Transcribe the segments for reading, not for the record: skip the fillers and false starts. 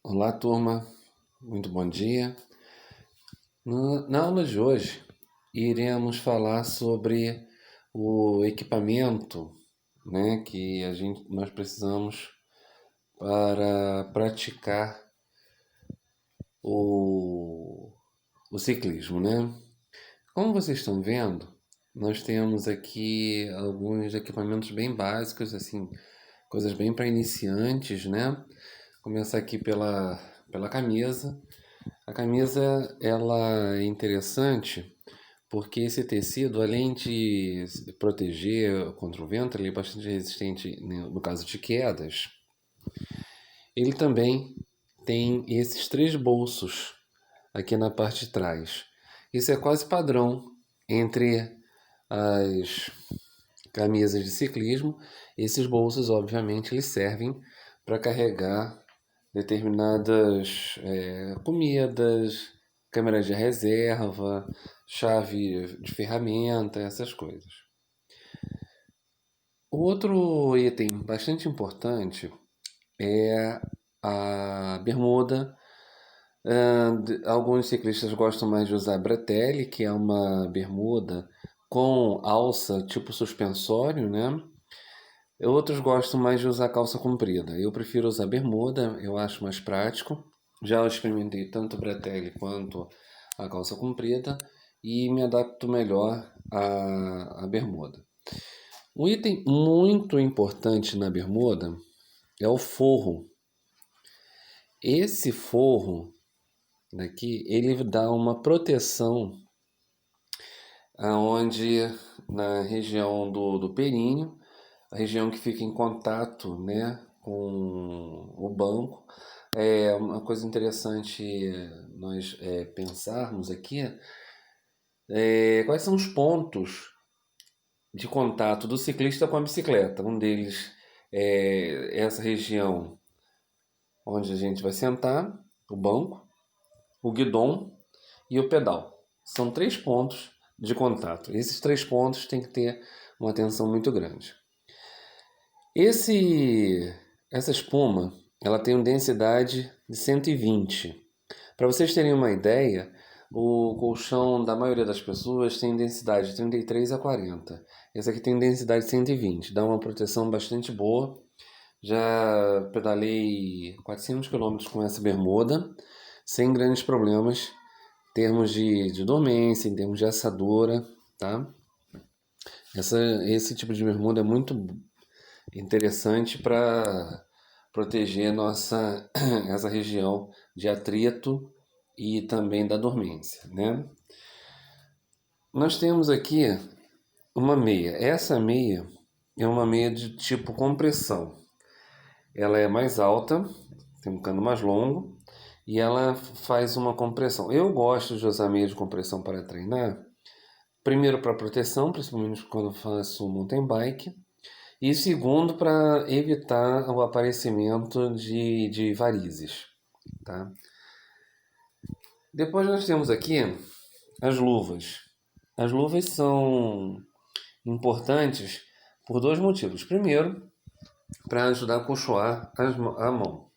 Olá, turma. Muito bom dia. Na aula de hoje, iremos falar sobre o equipamento, né, que nós precisamos para praticar o, o ciclismo, né? Como vocês estão vendo, nós temos aqui alguns equipamentos bem básicos, assim, coisas bem para iniciantes, né? Começar aqui pela camisa. A camisa ela é interessante porque esse tecido, além de proteger contra o vento, ele é bastante resistente no caso de quedas. Ele também tem esses três bolsos aqui na parte de trás. Isso é quase padrão entre as camisas de ciclismo. Esses bolsos, obviamente, eles servem para carregar determinadas comidas, câmeras de reserva, chave de ferramenta, essas coisas. O outro item bastante importante é a bermuda. Alguns ciclistas gostam mais de usar bretelle, que é uma bermuda com alça tipo suspensório, né? Outros gostam mais de usar calça comprida. Eu prefiro usar bermuda, eu acho mais prático. Já experimentei tanto o bretelle quanto a calça comprida e me adapto melhor à bermuda. Um item muito importante na bermuda é o forro. Esse forro daqui, ele dá uma proteção aonde na região do períneo, a região que fica em contato, né, com o banco. É uma coisa interessante nós pensarmos aqui quais são os pontos de contato do ciclista com a bicicleta. Um deles é essa região onde a gente vai sentar, o banco, o guidão e o pedal. São três pontos de contato. Esses três pontos têm que ter uma atenção muito grande. Essa espuma, ela tem uma densidade de 120. Para vocês terem uma ideia, o colchão da maioria das pessoas tem densidade de 33 a 40. Esse aqui tem densidade de 120, dá uma proteção bastante boa. Já pedalei 400 quilômetros com essa bermuda, sem grandes problemas, em termos de dormência, em termos de assadura, tá? Esse tipo de bermuda é muito interessante para proteger essa região de atrito e também da dormência, né? Nós temos aqui uma meia. Essa meia é uma meia de tipo compressão. Ela é mais alta, tem um cano mais longo e ela faz uma compressão. Eu gosto de usar meia de compressão para treinar. Primeiro para proteção, principalmente quando faço mountain bike. E segundo, para evitar o aparecimento de varizes, tá? Depois nós temos aqui as luvas. As luvas são importantes por dois motivos. Primeiro, para ajudar a acolchoar a mão.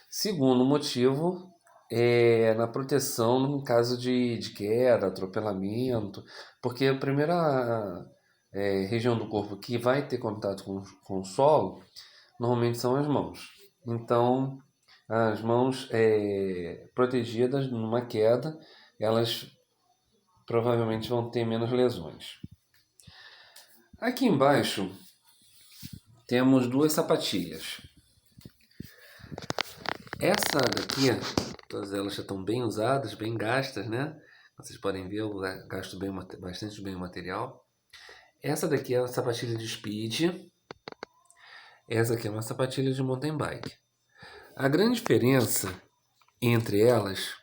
Segundo motivo, é na proteção em caso de queda, atropelamento, porque a primeira região do corpo que vai ter contato com o solo normalmente são as mãos. Então, as mãos protegidas numa queda, elas provavelmente vão ter menos lesões. Aqui embaixo temos duas sapatilhas. Essa daqui, todas elas já estão bem usadas, bem gastas, né? Vocês podem ver, eu gasto bastante bem o material. Essa daqui é a sapatilha de speed. Essa aqui é uma sapatilha de mountain bike. A grande diferença entre elas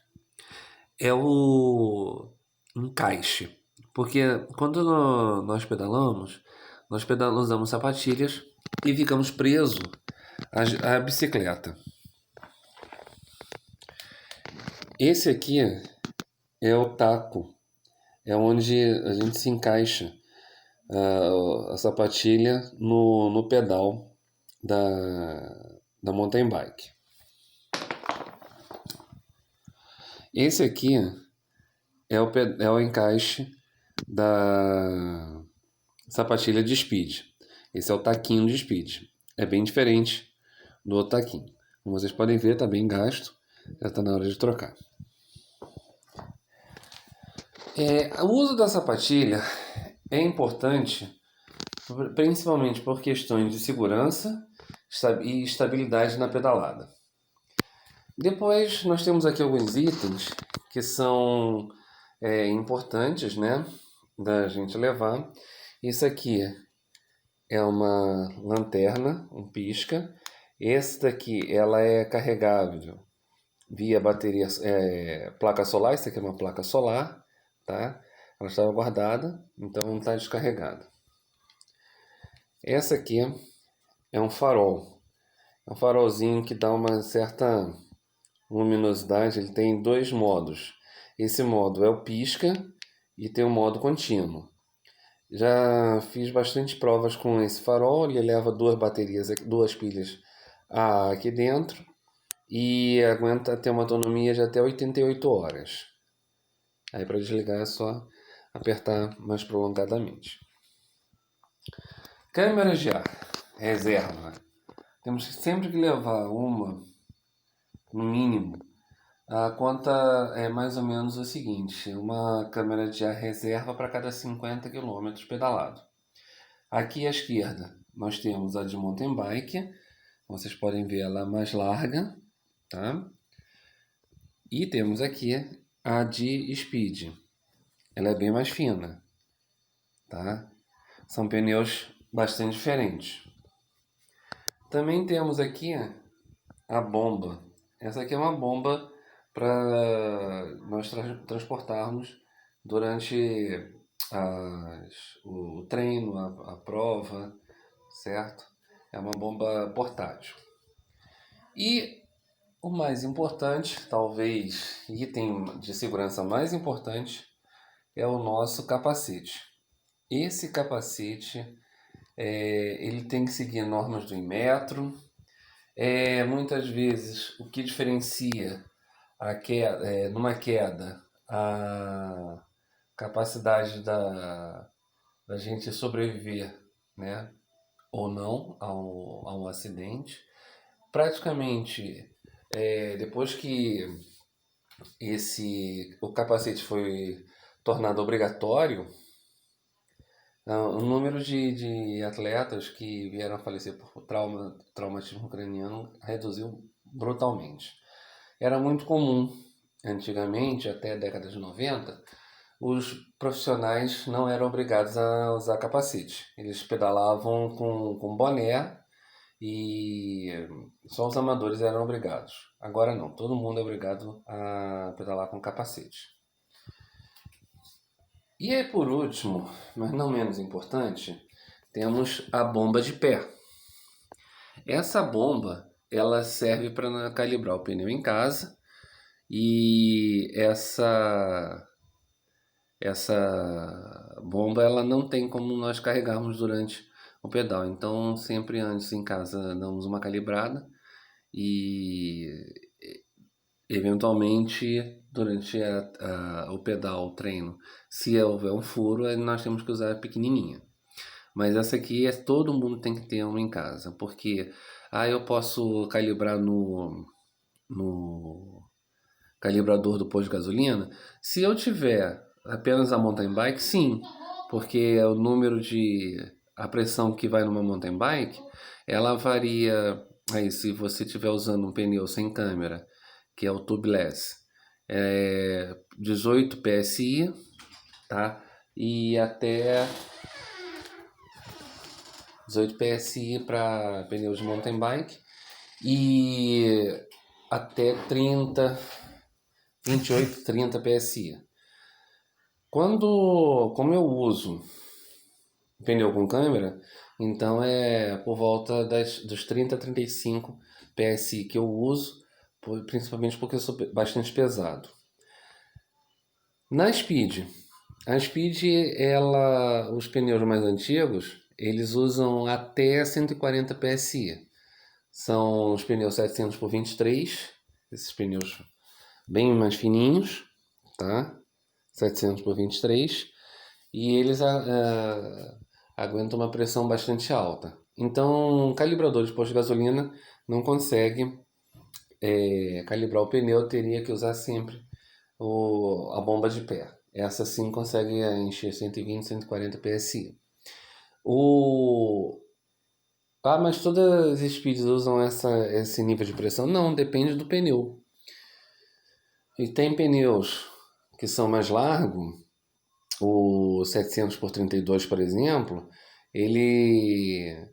é o encaixe. Porque quando nós pedalamos, usamos sapatilhas e ficamos presos à bicicleta. Esse aqui é o taco, é onde a gente se encaixa a sapatilha no pedal da mountain bike. Esse aqui é o encaixe da sapatilha de Speed. Esse é o taquinho de Speed. É bem diferente do outro taquinho. Como vocês podem ver, está bem gasto. Já está na hora de trocar. O uso da sapatilha é importante, principalmente por questões de segurança e estabilidade na pedalada. Depois nós temos aqui alguns itens que são importantes, né, da gente levar. Isso aqui é uma lanterna, um pisca. Esse daqui ela é carregável via bateria, placa solar. Isso aqui é uma placa solar, tá? Ela estava guardada, então não está descarregada. Essa aqui é um farol. É um farolzinho que dá uma certa luminosidade. Ele tem dois modos. Esse modo é o pisca e tem o modo contínuo. Já fiz bastante provas com esse farol. Ele leva duas pilhas aqui dentro e aguenta ter uma autonomia de até 88 horas. Aí para desligar é só apertar mais prolongadamente. Câmeras de ar, reserva. Temos sempre que levar uma, no mínimo. A conta é mais ou menos o seguinte: uma câmera de ar reserva para cada 50 km pedalado. Aqui à esquerda nós temos a de mountain bike. Vocês podem ver ela mais larga, tá? E temos aqui a de speed. Ela é bem mais fina, tá? São pneus bastante diferentes. Também temos aqui a bomba. Essa aqui é uma bomba para nós transportarmos durante o treino, a prova, certo? É uma bomba portátil. E o mais importante, talvez item de segurança mais importante, é o nosso capacete. Esse capacete, ele tem que seguir normas do Inmetro. Muitas vezes o que diferencia numa queda a capacidade da gente sobreviver, né, ou não a um acidente. Praticamente, depois que o capacete foi tornado obrigatório, o número de atletas que vieram a falecer por traumatismo craniano reduziu brutalmente. Era muito comum, antigamente, até a década de 90, os profissionais não eram obrigados a usar capacete. Eles pedalavam com boné e só os amadores eram obrigados. Agora não, todo mundo é obrigado a pedalar com capacete. E aí, por último, mas não menos importante, temos a bomba de pé. Essa bomba, ela serve para calibrar o pneu em casa, e essa bomba ela não tem como nós carregarmos durante o pedal. Então, sempre antes em casa damos uma calibrada e eventualmente durante o pedal, o treino, se houver um furo, nós temos que usar a pequenininha. Mas essa aqui todo mundo tem que ter uma em casa, porque eu posso calibrar no calibrador do posto de gasolina. Se eu tiver apenas a mountain bike, sim, porque o número a pressão que vai numa mountain bike, ela varia. Aí, se você estiver usando um pneu sem câmera, que é o tubeless, 18 PSI, tá? E até 18 PSI para pneus de mountain bike e até 28, 30 PSI. Como eu uso pneu com câmera, então é por volta dos 30 a 35 PSI que eu uso, principalmente porque eu sou bastante pesado. A Speed, os pneus mais antigos, eles usam até 140 PSI. São os pneus 700 por 23, esses pneus bem mais fininhos, tá? 700 por 23, e eles aguentam uma pressão bastante alta. Então, um calibrador de posto de gasolina não consegue calibrar o pneu, teria que usar sempre a bomba de pé. Essa sim consegue encher 120, 140 PSI. O... Ah, mas todas as speeds usam esse nível de pressão? Não, depende do pneu. E tem pneus que são mais largos, o 700 por 32, por exemplo, ele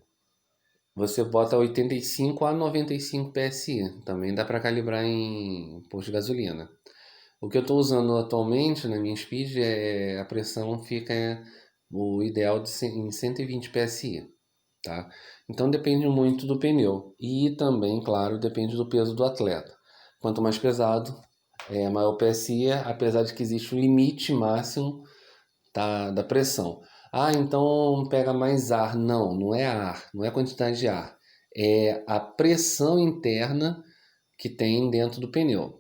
você bota 85 a 95 PSI, também dá para calibrar em posto de gasolina. O que eu estou usando atualmente na minha speed a pressão fica o ideal em 120 PSI, tá? Então depende muito do pneu e também, claro, depende do peso do atleta. Quanto mais pesado, maior o PSI, apesar de que existe um limite máximo da pressão. Ah, então pega mais ar. Não, não é ar, não é a quantidade de ar. É a pressão interna que tem dentro do pneu,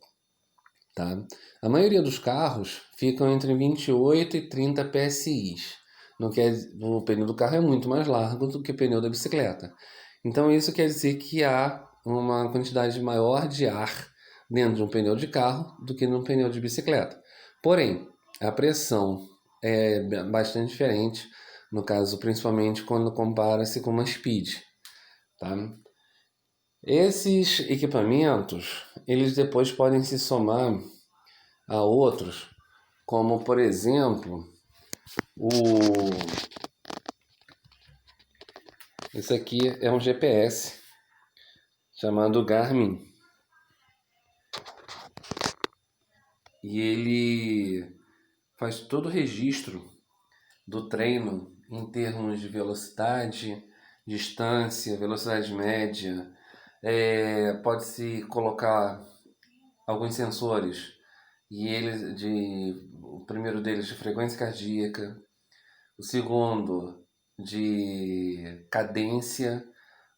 tá? A maioria dos carros ficam entre 28 e 30 PSI. Não quer, o pneu do carro é muito mais largo do que o pneu da bicicleta. Então isso quer dizer que há uma quantidade maior de ar dentro de um pneu de carro do que num pneu de bicicleta. Porém, a pressão é bastante diferente, no caso, principalmente quando compara-se com uma Speed, tá? Esses equipamentos, eles depois podem se somar a outros, como por exemplo, o esse aqui é um GPS chamado Garmin e ele faz todo o registro do treino em termos de velocidade, distância, velocidade média. Pode-se colocar alguns sensores e o primeiro deles de frequência cardíaca, o segundo de cadência,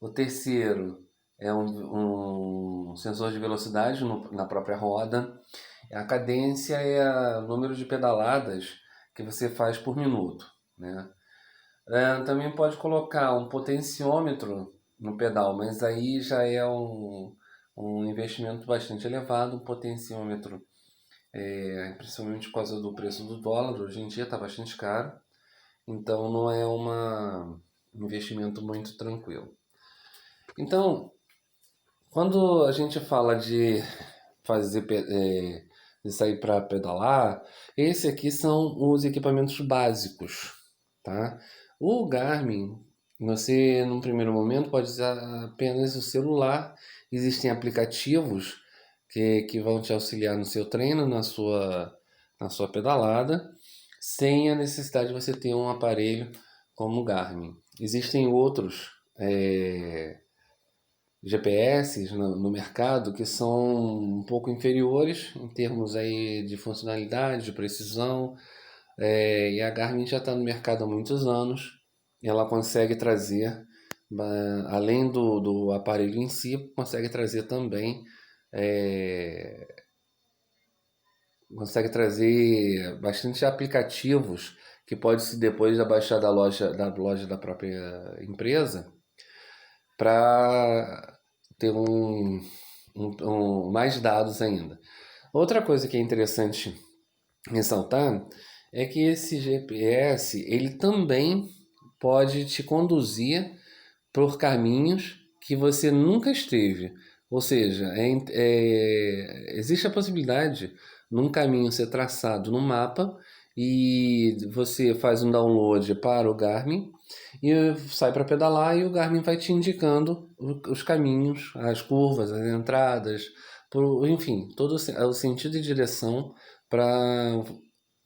o terceiro é um sensor de velocidade na própria roda. A cadência é o número de pedaladas que você faz por minuto, né? Também pode colocar um potenciômetro no pedal, mas aí já é um investimento bastante elevado. Um potenciômetro, principalmente por causa do preço do dólar, hoje em dia está bastante caro, então não é um investimento muito tranquilo. Então, quando a gente fala de fazer de sair para pedalar, esse aqui são os equipamentos básicos, tá? O Garmin, você num primeiro momento pode usar apenas o celular. Existem aplicativos que vão te auxiliar no seu treino, na sua pedalada, sem a necessidade de você ter um aparelho como o Garmin. Existem outros GPS no mercado que são um pouco inferiores em termos aí de funcionalidade, de precisão, e a Garmin já está no mercado há muitos anos. E ela consegue trazer, além do aparelho em si, consegue trazer também bastante aplicativos que pode se depois baixar da loja da própria empresa para ter mais dados ainda. Outra coisa que é interessante ressaltar é que esse GPS ele também pode te conduzir por caminhos que você nunca esteve. Ou seja, existe a possibilidade num caminho ser traçado no mapa e você faz um download para o Garmin e sai para pedalar e o Garmin vai te indicando os caminhos, as curvas, as entradas, enfim, todo o sentido e direção para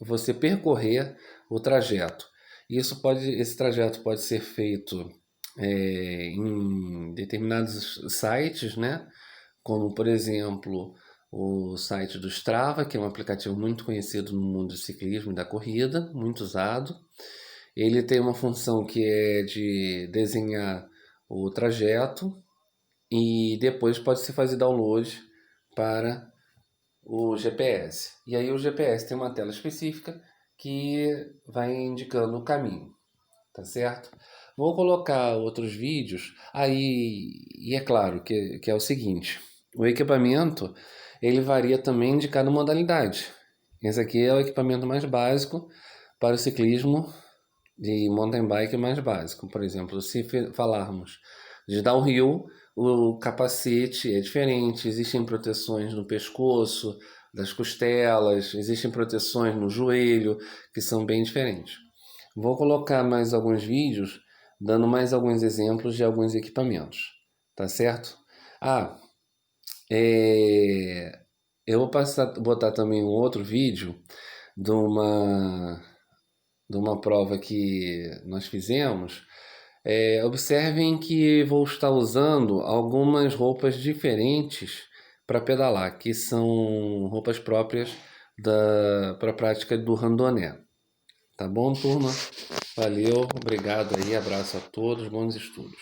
você percorrer o trajeto. Esse trajeto pode ser feito em determinados sites, né? Como por exemplo o site do Strava, que é um aplicativo muito conhecido no mundo do ciclismo e da corrida, muito usado. Ele tem uma função que é de desenhar o trajeto e depois pode se fazer download para o GPS. E aí o GPS tem uma tela específica que vai indicando o caminho, tá certo? Vou colocar outros vídeos aí, e é claro que é o seguinte, o equipamento ele varia também de cada modalidade. Esse aqui é o equipamento mais básico para o ciclismo de mountain bike mais básico. Por exemplo, se falarmos de downhill, o capacete é diferente, existem proteções no pescoço, das costelas, existem proteções no joelho, que são bem diferentes. Vou colocar mais alguns vídeos dando mais alguns exemplos de alguns equipamentos, tá certo? Ah, é... eu vou botar também um outro vídeo de uma prova que nós fizemos. Observem que vou estar usando algumas roupas diferentes para pedalar, que são roupas próprias para a prática do randoné. Tá bom, turma? Valeu, obrigado aí, abraço a todos, bons estudos.